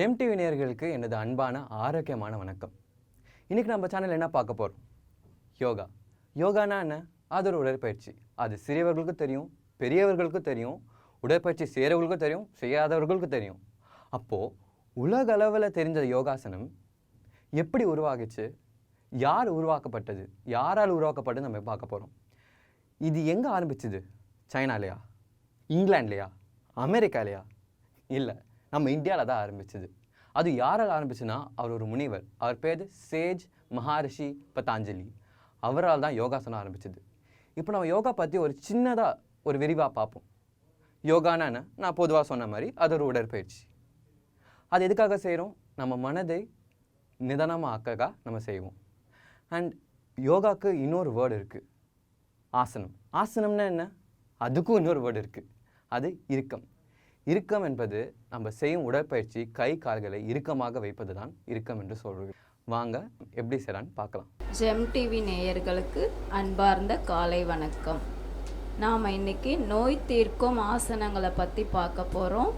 GeM TV நேயர்களுக்கு எனது அன்பான ஆரோக்கியமான வணக்கம். இன்றைக்கி நம்ம சேனல் என்ன பார்க்க போகிறோம்? யோகா. யோகானா என்ன? அது ஒரு உடற்பயிற்சி. அது சிறியவர்களுக்கும் தெரியும், பெரியவர்களுக்கும் தெரியும், உடற்பயிற்சி செய்கிறவர்களுக்கும் தெரியும், செய்யாதவர்களுக்கும் தெரியும். அப்போது உலக அளவில் தெரிஞ்ச யோகாசனம் எப்படி உருவாகிச்சு, யார் உருவாக்கப்பட்டது, யாரால் உருவாக்கப்பட்டது நம்ம பார்க்க போகிறோம். இது எங்கே ஆரம்பிச்சுது? சைனாலையா, இங்கிலாண்ட்லையா, அமெரிக்காலையா? இல்லை, நம்ம இந்தியாவில் தான் ஆரம்பிச்சுது. அது யாரால் ஆரம்பிச்சுன்னா, அவர் ஒரு முனிவர். அவர் பேர் சேஜ் மஹாரிஷி பதாஞ்சலி. அவரால் தான் யோகாசனம் ஆரம்பிச்சுது. இப்போ நம்ம யோகா பற்றி ஒரு சின்னதாக ஒரு விரிவாக பார்ப்போம். யோகானா என்ன? நான் பொதுவாக சொன்ன மாதிரி அது ஒரு உடற்பயிற்சி. அது எதுக்காக செய்கிறோம்? நம்ம மனதை நிதானமாக்க நம்ம செய்வோம். அண்ட் யோகாவுக்கு இன்னொரு வேர்டு இருக்குது, ஆசனம். ஆசனம்னா என்ன? அதுக்கும் இன்னொரு வேர்டு இருக்குது, அது இறுக்கம். இறுக்கம் என்பது நம்ம செய்யும் உடற்பயிற்சி கை கால்களை இறுக்கமாக வைப்பது தான் இறுக்கம் என்று சொல்கிறோம். வாங்க எப்படி செய்யலான்னு பார்க்கலாம். ஜெம் டிவி நேயர்களுக்கு அன்பார்ந்த காலை வணக்கம். நாம் இன்னைக்கு நோய் தீர்க்கும் ஆசனங்களை பற்றி பார்க்க போகிறோம்.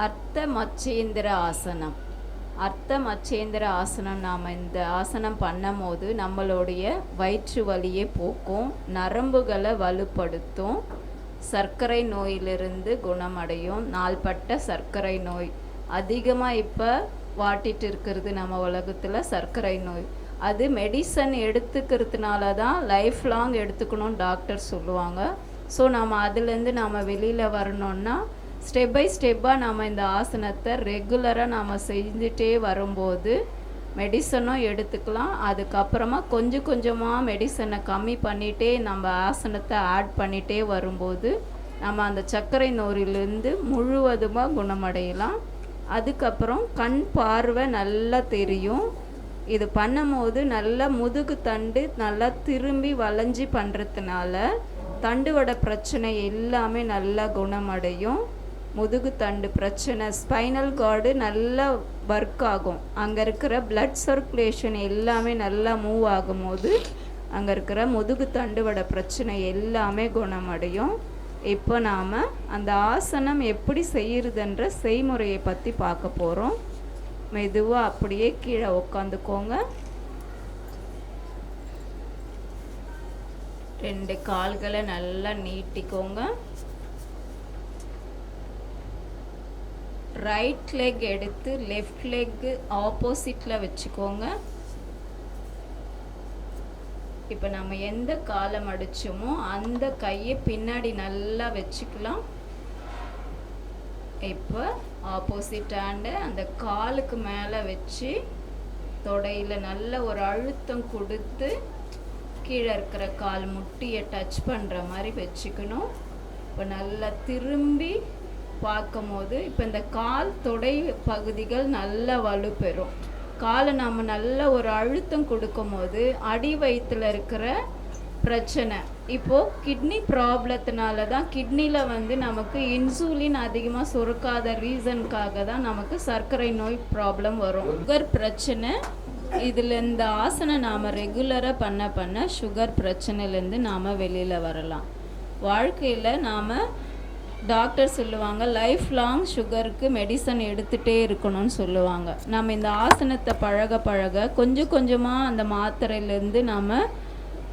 அர்த்த மச்சேந்திர ஆசனம். அர்த்த மச்சேந்திர ஆசனம் நாம் இந்த ஆசனம் பண்ணும் போது நம்மளுடைய வயிற்று வலியை போக்கும், நரம்புகளை வலுப்படுத்தும், சர்க்கரை நோயிலிருந்து குணமடையும். நாள்பட்ட சர்க்கரை நோய் அதிகமாக இப்போ வாட்டிட்டு இருக்கிறது நம்ம உலகத்தில் சர்க்கரை நோய். அது மெடிசன் எடுத்துக்கிறதுனால தான் லைஃப் லாங் எடுத்துக்கணும் டாக்டர் சொல்லுவாங்க. ஸோ நம்ம அதுலேருந்து நாம் வெளியில் வரணுன்னா ஸ்டெப் பை ஸ்டெப்பாக நம்ம இந்த ஆசனத்தை ரெகுலராக நாம் செஞ்சுட்டே வரும்போது மெடிசனும் எடுத்துக்கலாம். அதுக்கப்புறமா கொஞ்சம் கொஞ்சமாக மெடிசனை கம்மி பண்ணிகிட்டே நம்ம ஆசனத்தை ஆட் பண்ணிகிட்டே வரும்போது நம்ம அந்த சர்க்கரை நோயிலிருந்து முழுவதுமாக குணமடையலாம். அதுக்கப்புறம் கண் பார்வை நல்லா தெரியும். இது பண்ணும்போது நல்லா முதுகு தண்டு நல்லா திரும்பி வளைஞ்சி பண்ணுறதுனால தண்டுவட பிரச்சனை எல்லாமே நல்லா குணமடையும். முதுகு தண்டு பிரச்சனை, ஸ்பைனல் கார்டு நல்லா ஒர்க் ஆகும். அங்கே இருக்கிற பிளட் சர்க்குலேஷன் எல்லாமே நல்லா மூவ் ஆகும்போது அங்கே இருக்கிற முதுகு தண்டுவட பிரச்சனை எல்லாமே குணமடையும். இப்போ நாம் அந்த ஆசனம் எப்படி செய்கிறதுன்ற செய்முறையை பற்றி பார்க்க போகிறோம். மெதுவாக அப்படியே கீழே உட்காந்துக்கோங்க. 2 கால்களை நல்லா நீட்டிக்கோங்க. ரைட் லெக் எடுத்து லெஃப்ட் லெக் ஆப்போசிட்டில் வச்சுக்கோங்க. இப்போ நம்ம எந்த காலை மடிச்சோமோ அந்த கையை பின்னாடி நல்லா வச்சுக்கலாம். இப்போ ஆப்போசிட் ஹேண்டை அந்த காலுக்கு மேலே வச்சு தொடையில் நல்ல ஒரு அழுத்தம் கொடுத்து கீழே இருக்கிற கால் முட்டியை டச் பண்ணுற மாதிரி வச்சுக்கணும். இப்போ நல்லா திரும்பி பார்க்கும்போது இப்போ இந்த கால் தொடை பகுதிகள் நல்லா வலுப்பெறும். காலை நாம் நல்ல ஒரு அழுத்தம் கொடுக்கும் போது அடி வயிற்றில் இருக்கிற பிரச்சனை, இப்போது கிட்னி ப்ராப்ளத்தினால தான் கிட்னியில் நமக்கு இன்சுலின் அதிகமாக சுரக்காத ரீசனுக்காக தான் நமக்கு சர்க்கரை நோய் ப்ராப்ளம் வரும். சுகர் பிரச்சனை, இதில் இந்த ஆசனம் நாம் ரெகுலராக பண்ண சுகர் பிரச்சனையிலேருந்து நாம் வெளியில் வரலாம். வாழ்க்கையில் நாம் டாக்டர் சொல்லுவாங்க லைஃப் லாங் சுகருக்கு மெடிசன் எடுத்துகிட்டே இருக்கணும்னு சொல்லுவாங்க. நம்ம இந்த ஆசனத்தை பழக கொஞ்சம் கொஞ்சமாக அந்த மாத்திரையிலேருந்து நாம்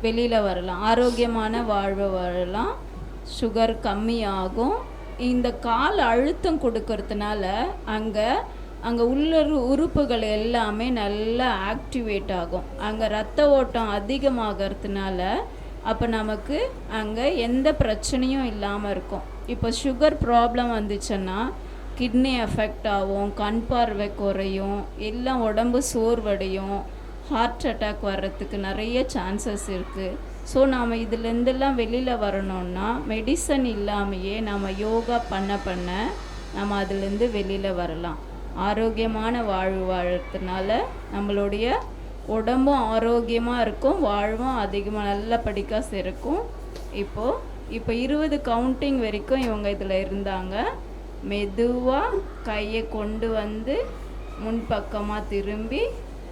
வெளியில் வரலாம், ஆரோக்கியமான வாழ்வு வாழலாம், சுகர் கம்மியாகும். இந்த கால் அழுத்தம் கொடுக்கறதுனால அங்கே உள்ள உறுப்புகள் எல்லாமே நல்லா ஆக்டிவேட் ஆகும். அங்கே ரத்த ஓட்டம் அதிகமாகிறதுனால அப்போ நமக்கு அங்கே எந்த பிரச்சனையும் இல்லாமல் இருக்கும். இப்போ சுகர் ப்ராப்ளம் வந்துச்சுன்னா கிட்னி எஃபெக்ட் ஆகும், கண் பார்வை குறையும், எல்லாம் உடம்பு சோர்வடையும், ஹார்ட் அட்டாக் வர்றதுக்கு நிறைய சான்சஸ் இருக்குது. ஸோ நாம் இதுலேருந்தெல்லாம் வெளியில் வரணுன்னா மெடிசன் இல்லாமையே நம்ம யோகா பண்ண நம்ம அதுலேருந்து வெளியில் வரலாம். ஆரோக்கியமான வாழ்வு வாழறதுனால நம்மளுடைய உடம்பும் ஆரோக்கியமாக இருக்கும், வாழ்வும் அதிகமாக நல்லபடியாக இருக்கும். இப்போ 20 கவுண்டிங் வரைக்கும் இவங்க இதில் இருந்தாங்க. மெதுவாக கையை கொண்டு வந்து முன்பக்கமாக திரும்பி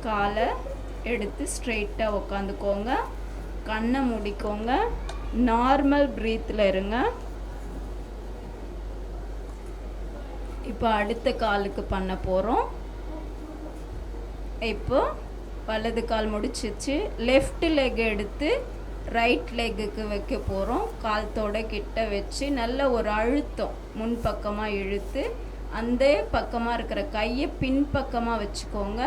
காலை எடுத்து ஸ்ட்ரெயிட்டாக உக்காந்துக்கோங்க. கண்ணை முடிக்கோங்க. நார்மல் ப்ரீத்தில் இருங்க. இப்போ அடுத்த காலுக்கு பண்ண போகிறோம். இப்போ வலது கால் முடிச்சிச்சு. லெஃப்ட் லெக் எடுத்து ரைட் லெக்குக்கு வைக்க போகிறோம். கால் தொடை கிட்ட வச்சு நல்ல ஒரு அழுத்தம் முன்பக்கமாக இழுத்து அந்த பக்கமாக இருக்கிற கையை பின்பக்கமாக வச்சுக்கோங்க.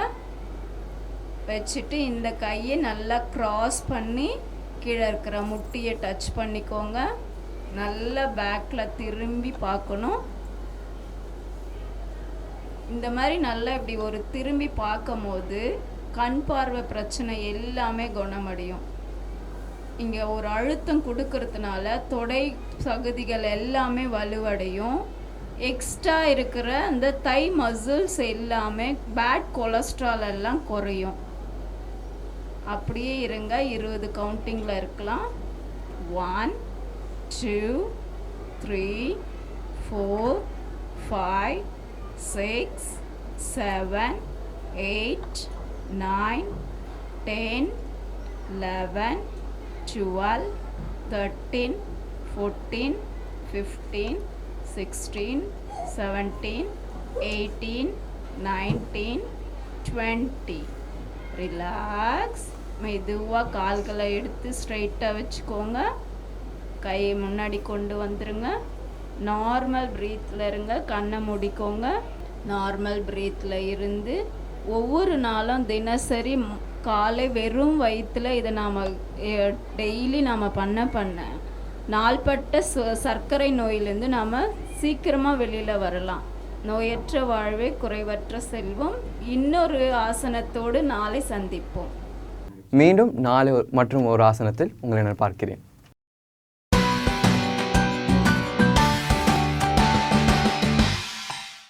வச்சுட்டு இந்த கையை நல்லா க்ராஸ் பண்ணி கீழே இருக்கிற முட்டியை டச் பண்ணிக்கோங்க. நல்லா பேக்கில் திரும்பி பார்க்கணும். இந்த மாதிரி நல்லா இப்படி ஒரு திரும்பி பார்க்கும் போது கண் பார்வை பிரச்சனை எல்லாமே குணமடையும். இங்கே ஒரு அழுத்தம் கொடுக்கறதுனால தொடை பகுதிகள் எல்லாமே வலுவடையும். எக்ஸ்ட்ரா இருக்கிற அந்த தை மசில்ஸ் எல்லாமே பேட் கொலஸ்ட்ரால் எல்லாம் குறையும். அப்படியே இருங்க. 20 கவுண்டிங்கில் இருக்கலாம். 1 2 3 4 5 6 7 8 9 10 11 12 13 14 15 16 17 18 19 20. ரிலாக்ஸ். மெதுவாக கால்களை எடுத்து ஸ்ட்ரைட்டாக வச்சுக்கோங்க. கையை முன்னாடி கொண்டு வந்துருங்க. நார்மல் ப்ரீத்தில் இருங்க. கண்ணை மூடிக்கோங்க. நார்மல் ப்ரீத்தில் இருந்து ஒவ்வொரு நாளும் தினசரி காலை வெறும் வயிற்றில் இதை நாம் டெய்லி நாம் பண்ண நாள்பட்ட சர்க்கரை நோயிலேருந்து நாம் சீக்கிரமாக வெளியில் வரலாம். நோயற்ற வாழ்வே குறைவற்ற செல்வம். இன்னொரு ஆசனத்தோடு நாளை சந்திப்போம். மீண்டும் நாளை மற்றும் ஒரு ஆசனத்தில் உங்களை நான் பார்க்கிறேன்.